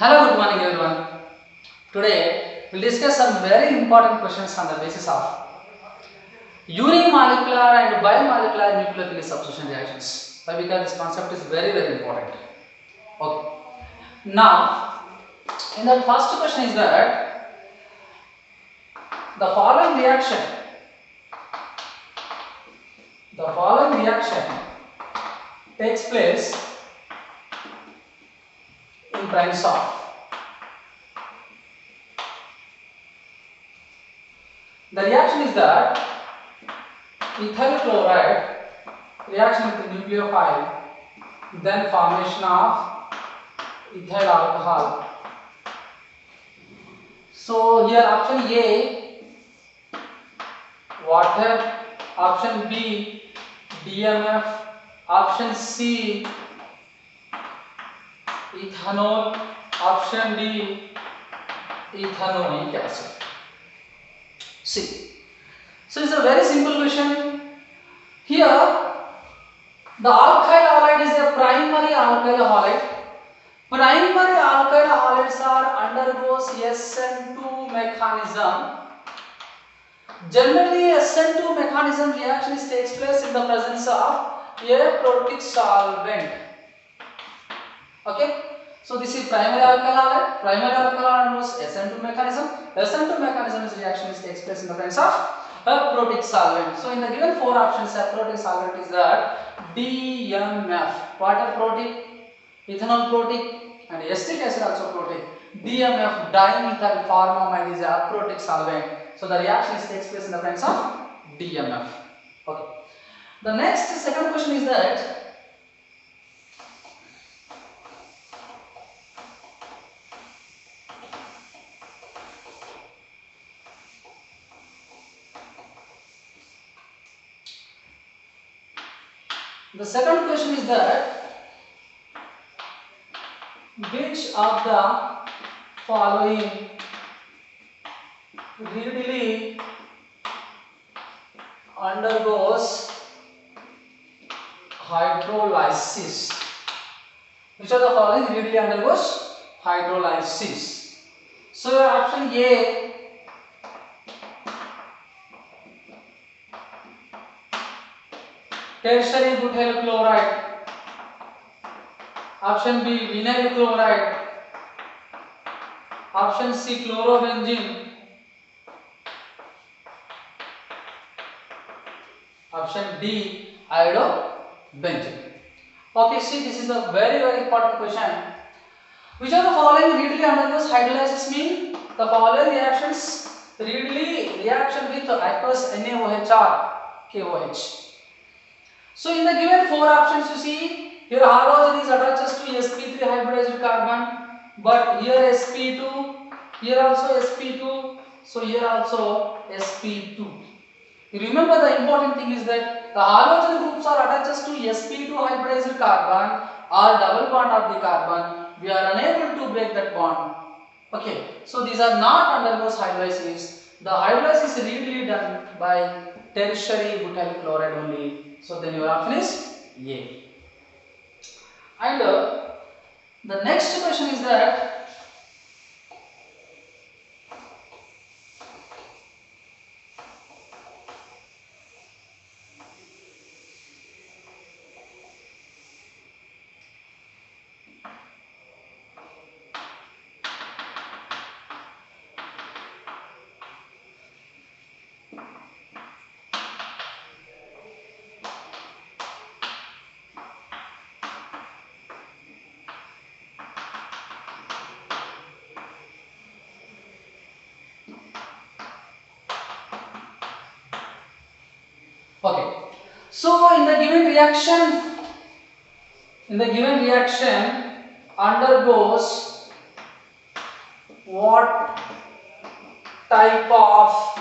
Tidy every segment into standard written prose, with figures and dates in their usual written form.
Hello, good morning everyone. Today we'll discuss some very important questions on the basis of unimolecular and biomolecular nucleophilic substitution reactions. Why? Because this concept is very important. Okay. Now, in the first question is that the following reaction takes place in presence of the reaction is that ethyl chloride reaction with the nucleophile, then formation of ethyl alcohol. So here option A water, option B DMF, option C ethanol, option D ethanoic acid. See, so it's a very simple question. Here the alkyl halide is a primary alkyl halide. Primary alkyl halides are undergoes SN2 mechanism. Generally, SN2 mechanism reaction takes place in the presence of a protic solvent. Okay, so this is primary alkyl halide. Primary alkyl halide undergoes SN2 mechanism. SN2 mechanism is reaction takes place in the presence of a protic solvent. So in the given four options, a protic solvent is that DMF, water protic, ethanol protic, and acetic acid also protic. DMF, dimethyl formamide, is a protic solvent. So the reaction takes place in the presence of DMF. Okay. The next second question is that which of the following readily undergoes hydrolysis? Which of the following readily undergoes hydrolysis? So your option A tertiary butyl chloride, option B vinyl chloride, option C chlorobenzene, option D iodobenzene. Okay, see, this is a very important question. Which of the following readily undergoes hydrolysis? Mean the following reactions readily reaction with aqueous NaOH or KOH. So in the given four options, you see here halogen is attaches to sp3 hybridized carbon, but here sp2, here also sp2, so here also sp2. You remember the important thing is that the halogen groups are attaches to sp2 hybridized carbon or double bond of the carbon. We are unable to break that bond. Okay, so these are not undergoes hydrolysis. The hydrolysis is readily done by tertiary butyl chloride only. So then your option is A. And the next question is that okay. So in the given reaction undergoes what type of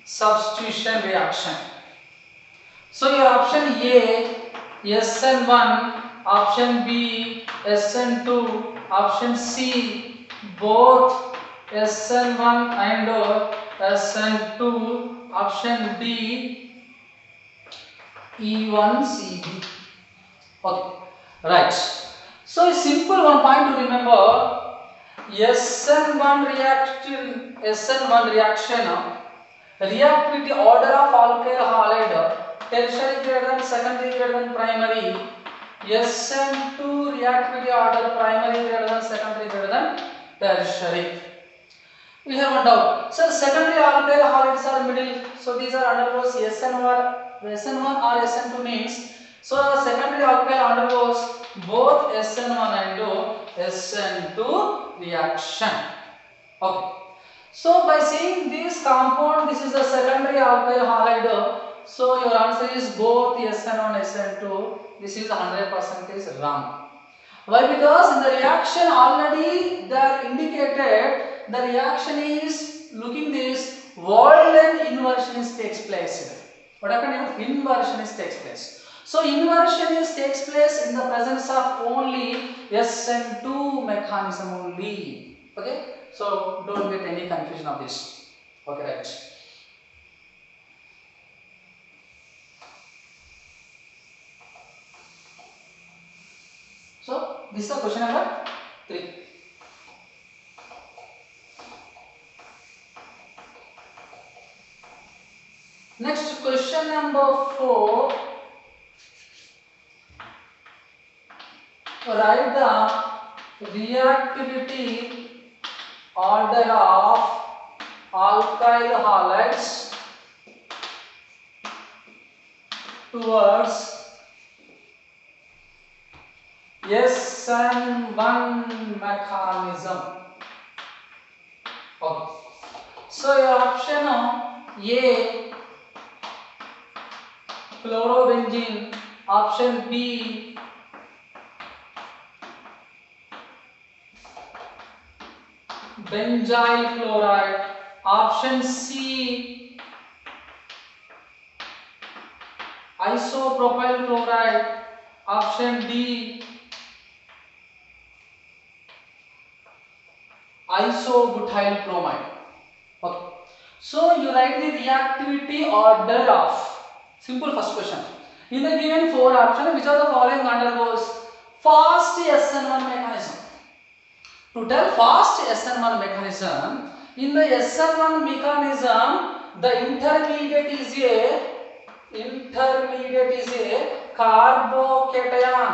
substitution reaction? So your option A SN1, option B SN2, option C both SN1 and SN2, option D E1CB. Okay, right. So a simple one point to remember. SN1 reaction reactivity order of alkyl halide tertiary greater than secondary greater than primary. SN2 reactivity order primary greater than secondary greater than tertiary. We have one doubt. So secondary alkyl halides are middle. So these are undergoes SN1 or SN2 means. So secondary alkyl undergoes both SN1 and SN2 reaction. Okay. So by seeing this compound, this is the secondary alkyl halide. So your answer is both SN1 SN2. This is 100% is wrong. Why? Because in the reaction already they are indicated. The reaction is looking this wall length inversion is takes place. What happened? Inversion is takes place. So inversion is takes place in the presence of only SN2 mechanism only. Okay. So don't get any confusion of this. Okay, right. So this is the question number 3. Next question number 4. Write the reactivity order of alkyl halides towards SN1 mechanism. Okay. So your option A chlorobenzene, option B benzyl chloride, option C isopropyl chloride, option D isobutyl bromide. Okay. So you write the reactivity order of, simple first question. In the given 4 options, which of the following undergoes fast SN1 mechanism? To tell fast SN1 mechanism, in the SN1 mechanism, the intermediate is a carbocation.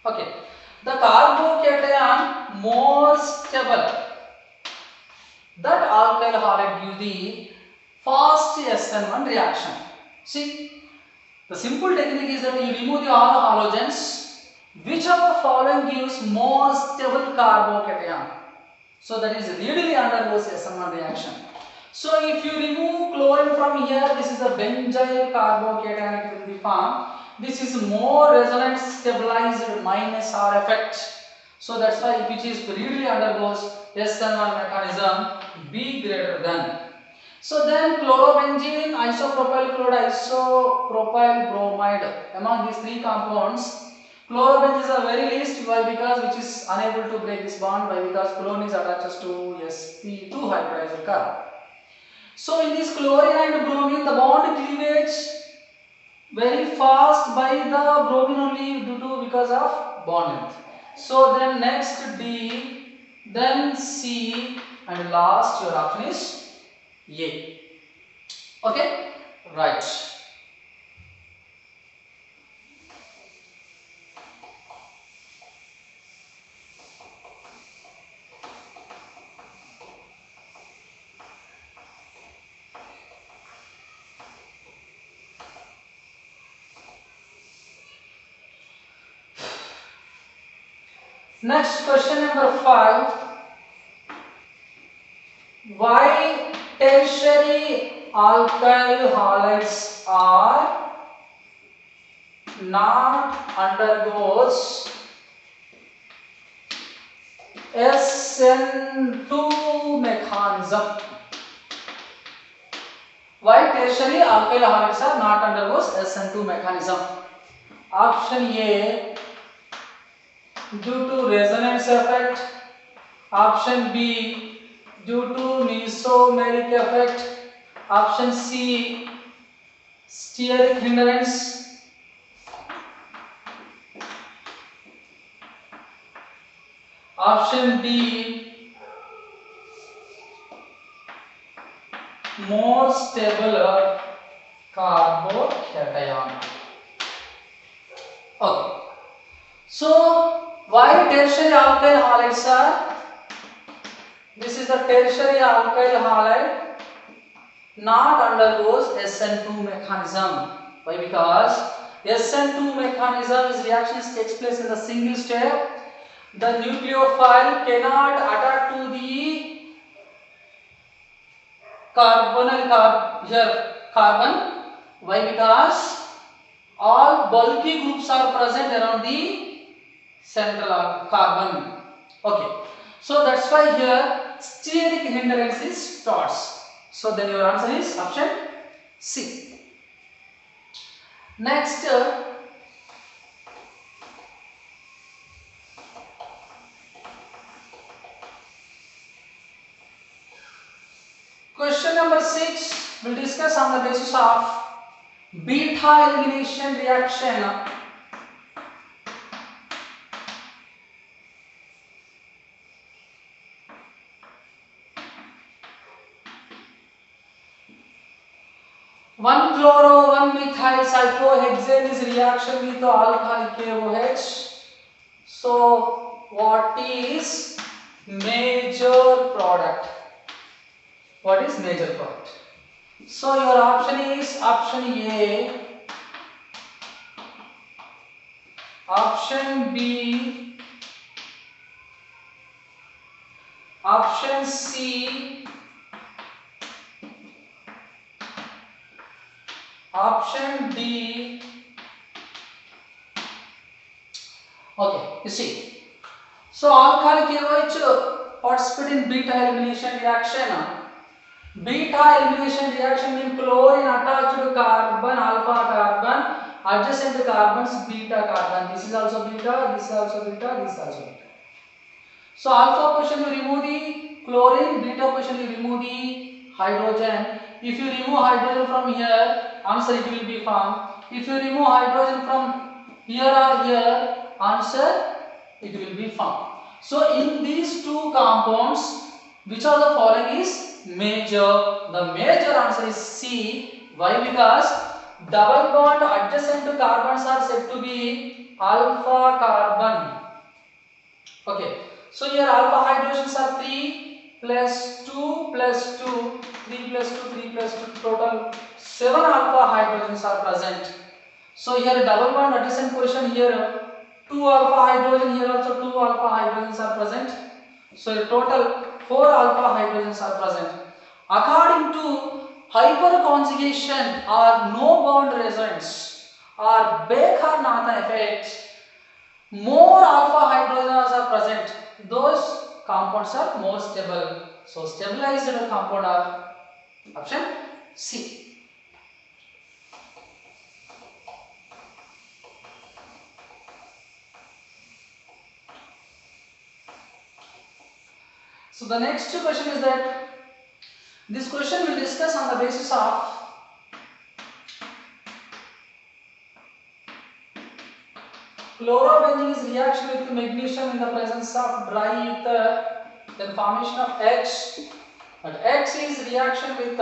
Okay. The carbocation more stable. That alkyl halide gives the fast SN1 reaction. See, the simple technique is that you remove the all halogens. Which of the following gives more stable carbocation? So that is readily undergoes SN1 reaction. So if you remove chlorine from here, this is a benzyl carbocation, it will be formed. This is more resonance stabilized minus R effect. So that's why which is readily undergoes SN1 mechanism B greater than. So then chlorobenzene, isopropyl chloride, isopropyl bromide. Among these 3 compounds, chlorobenzene is the very least. Why? Because which is unable to break this bond. Why? Because chlorine is attached to sp2 hybridized carbon. So in this chlorine and bromine, the bond cleavage very fast by the bromine only due to because of bond length. So then next D, then C, and last your option is A. Okay, right. Next question number 5. Why tertiary alkyl halides are not undergoes SN2 mechanism? Why tertiary alkyl halides are not undergoes SN2 mechanism? Option A, due to resonance effect. Option B, due to mesomeric effect. Option C, steric hindrance. Option B, more stable carbocation. Okay. So why tertiary alkyl halides are? This is the tertiary alkyl halide not undergoes SN2 mechanism. Why? Because SN2 mechanism is reactions takes place in the single step. The nucleophile cannot attach to the carbon. Why? Because all bulky groups are present around the central carbon. Okay, so that's why here steric hindrance is starts. So then your answer is option C. Next, question number 6 will discuss on the basis of beta elimination reaction. One chloro, one methyl cyclohexane is reaction with alkyl KOH. So what is major product? What is major product? So your option is option A, option B, option C, option D. Okay, you see. So alkyl KOH participate in beta elimination reaction. Beta elimination reaction means chlorine attached to carbon, alpha carbon, adjacent carbons, beta carbon. This is also beta, this is also beta, this is also beta. So alpha position you remove the chlorine, beta position you remove the hydrogen. If you remove hydrogen from here, answer it will be formed. If you remove hydrogen from here or here, answer it will be formed. So in these two compounds, which of the following is major? The major answer is C. Why? Because double bond adjacent to carbons are said to be alpha carbon. Okay, so here alpha hydrogens are 3 plus 2 plus 2, 3 plus 2, 3 plus 2, total 7 alpha hydrogens are present. So here double bond adjacent position, here 2 alpha hydrogen, here also 2 alpha hydrogens are present. So total 4 alpha hydrogens are present. According to hyperconjugation or no bond resonance or Baker-Nathan effect, more alpha hydrogens are present. Those compounds are more stable. So stabilized compound are option C. So the next question is that this question will discuss on the basis of chlorobenzene is reaction with magnesium in the presence of dry ether, then formation of X. But X is reaction with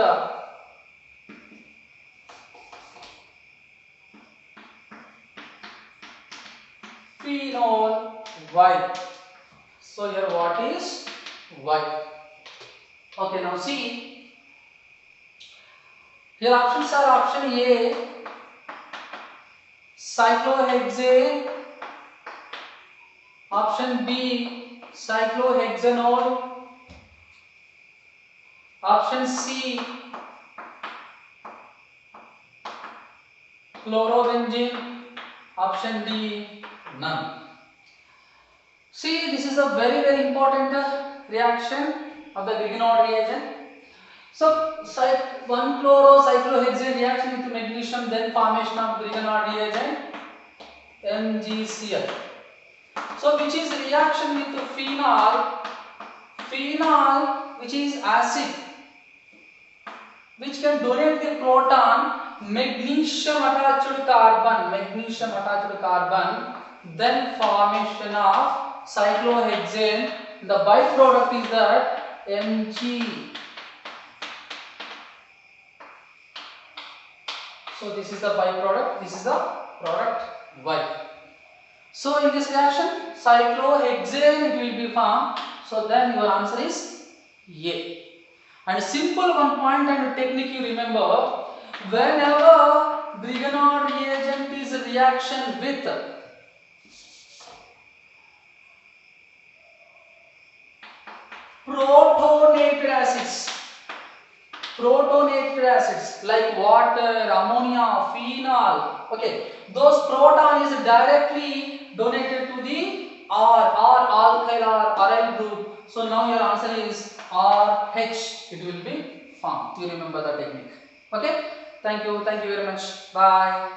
phenol Y. So here what is Y? Okay, now see. Here options are option A, cyclohexane, option B, cyclohexanol, option C, chlorobenzene, option D, none. See, this is a very important reaction of the Grignard reagent. So 1-chloro-cyclohexane reaction with magnesium, then formation of Grignard reagent MgCl. So which is reaction with phenol which is acid, which can donate the proton, magnesium attached to carbon, then formation of cyclohexane. The byproduct is that Mg. So this is the byproduct, this is the product Y. So in this reaction, cyclohexane it will be formed. So then your answer is A. And simple one point and technique you remember, whenever Grignard reagent is a reaction with protonated acids like water, ammonia, phenol, okay, those proton is directly donated to the R alkyl or aryl group. So now your answer is RH, it will be formed. You remember the technique. Okay, thank you very much, bye.